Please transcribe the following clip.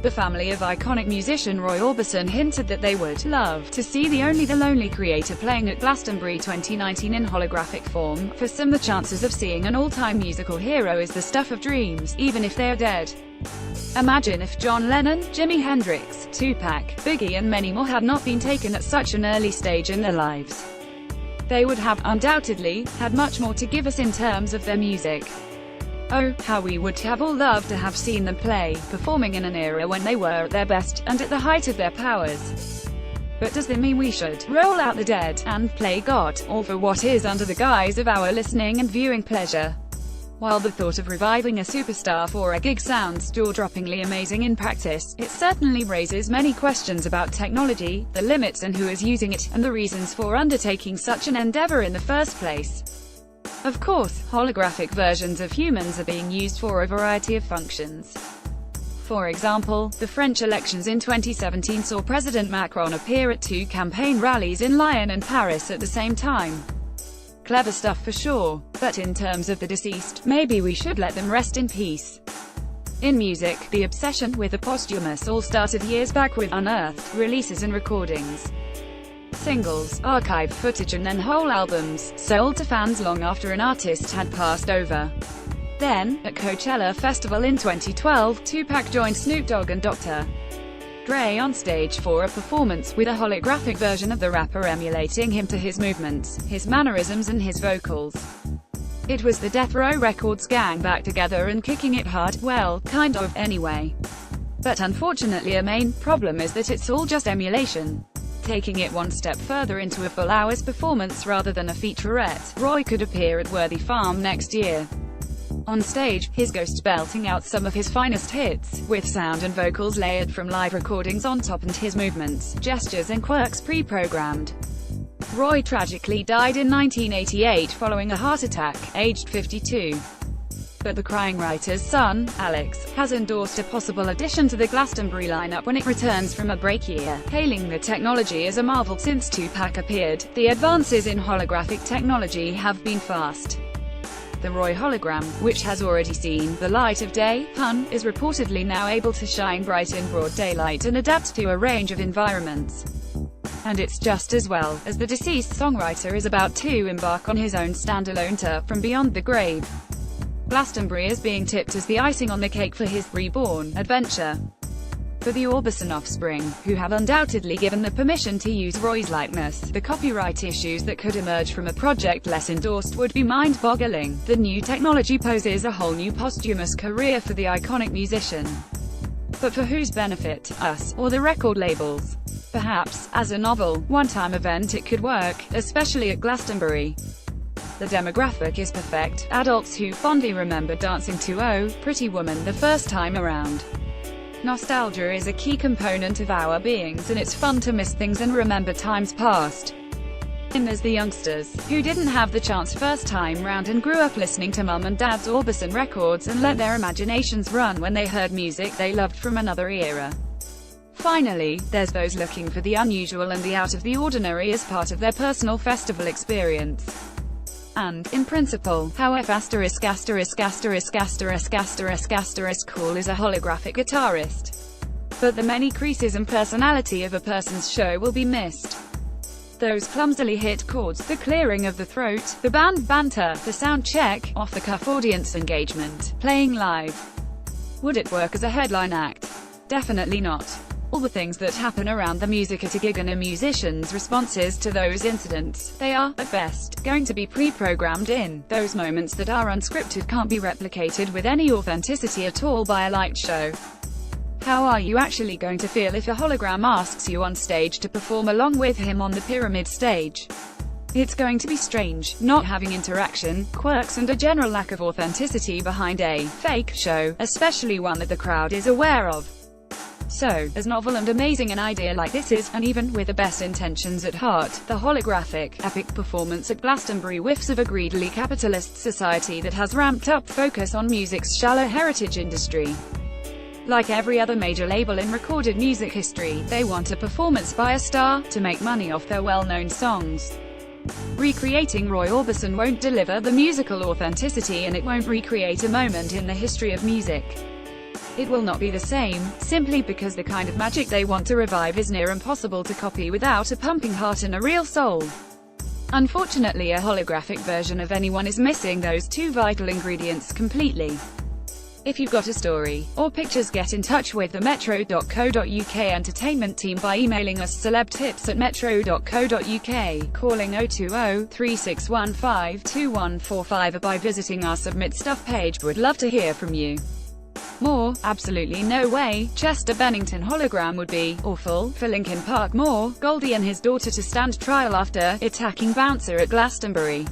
The family of iconic musician Roy Orbison hinted that they would love to see the Only the Lonely creator playing at Glastonbury 2019 in holographic form. For some, the chances of seeing an all-time musical hero is the stuff of dreams, even if they are dead. Imagine if John Lennon, Jimi Hendrix, Tupac, Biggie and many more had not been taken at such an early stage in their lives. They would have, undoubtedly, had much more to give us in terms of their music. Oh, how we would have all loved to have seen them play, performing in an era when they were at their best, and at the height of their powers. But does that mean we should roll out the dead, and play God, all for what is under the guise of our listening and viewing pleasure? While the thought of reviving a superstar for a gig sounds jaw-droppingly amazing in practice, it certainly raises many questions about technology, the limits and who is using it, and the reasons for undertaking such an endeavor in the first place. Of course, holographic versions of humans are being used for a variety of functions. For example, the French elections in 2017 saw President Macron appear at 2 campaign rallies in Lyon and Paris at the same time. Clever stuff for sure. But in terms of the deceased, maybe we should let them rest in peace. In music, the obsession with the posthumous all started years back with unearthed releases and recordings. Singles, archive footage and then whole albums, sold to fans long after an artist had passed over. Then, at Coachella Festival in 2012, Tupac joined Snoop Dogg and Dr. Dre on stage for a performance, with a holographic version of the rapper emulating him to his movements, his mannerisms and his vocals. It was the Death Row Records gang back together and kicking it hard, well, kind of, anyway. But unfortunately a main problem is that it's all just emulation. Taking it one step further into a full hour's performance rather than a featurette, Roy could appear at Worthy Farm next year. On stage, his ghost belting out some of his finest hits, with sound and vocals layered from live recordings on top and his movements, gestures and quirks pre-programmed. Roy tragically died in 1988 following a heart attack, aged 52. But the crying writer's son, Alex, has endorsed a possible addition to the Glastonbury lineup when it returns from a break year, hailing the technology as a marvel. Since Tupac appeared, the advances in holographic technology have been fast. The Roy hologram, which has already seen the light of day, is reportedly now able to shine bright in broad daylight and adapt to a range of environments. And it's just as well, as the deceased songwriter is about to embark on his own standalone tour, From Beyond the Grave. Glastonbury is being tipped as the icing on the cake for his reborn adventure. For the Orbison offspring, who have undoubtedly given the permission to use Roy's likeness, the copyright issues that could emerge from a project less endorsed would be mind-boggling. The new technology poses a whole new posthumous career for the iconic musician. But for whose benefit, us, or the record labels? Perhaps, as a novel, one-time event it could work, especially at Glastonbury. The demographic is perfect, adults who fondly remember dancing to Oh, Pretty Woman the first time around. Nostalgia is a key component of our beings, and it's fun to miss things and remember times past. And there's the youngsters, who didn't have the chance first time round and grew up listening to Mum and Dad's Orbison records and let their imaginations run when they heard music they loved from another era. Finally, there's those looking for the unusual and the out of the ordinary as part of their personal festival experience. And, in principle, how cool is a holographic guitarist? But the many creases and personality of a person's show will be missed. Those clumsily hit chords, the clearing of the throat, the band banter, the sound check, off-the-cuff audience engagement, playing live. Would it work as a headline act? Definitely not. All the things that happen around the music at a gig and a musician's responses to those incidents, they are, at best, going to be pre-programmed in. Those moments that are unscripted can't be replicated with any authenticity at all by a light show. How are you actually going to feel if a hologram asks you on stage to perform along with him on the pyramid stage? It's going to be strange, not having interaction, quirks and a general lack of authenticity behind a fake show, especially one that the crowd is aware of. So, as novel and amazing an idea like this is, and even with the best intentions at heart, the holographic, epic performance at Glastonbury whiffs of a greedily capitalist society that has ramped up focus on music's shallow heritage industry. Like every other major label in recorded music history, they want a performance by a star, to make money off their well-known songs. Recreating Roy Orbison won't deliver the musical authenticity, and it won't recreate a moment in the history of music. It will not be the same, simply because the kind of magic they want to revive is near impossible to copy without a pumping heart and a real soul. Unfortunately, a holographic version of anyone is missing those two vital ingredients completely. If you've got a story or pictures, get in touch with the metro.co.uk entertainment team by emailing us celebtips@metro.co.uk, calling 020-3615-2145 or by visiting our Submit Stuff page. Would love to hear from you. More? Absolutely no way. Chester Bennington hologram would be awful. For Linkin Park, more Goldie and his daughter to stand trial after attacking bouncer at Glastonbury.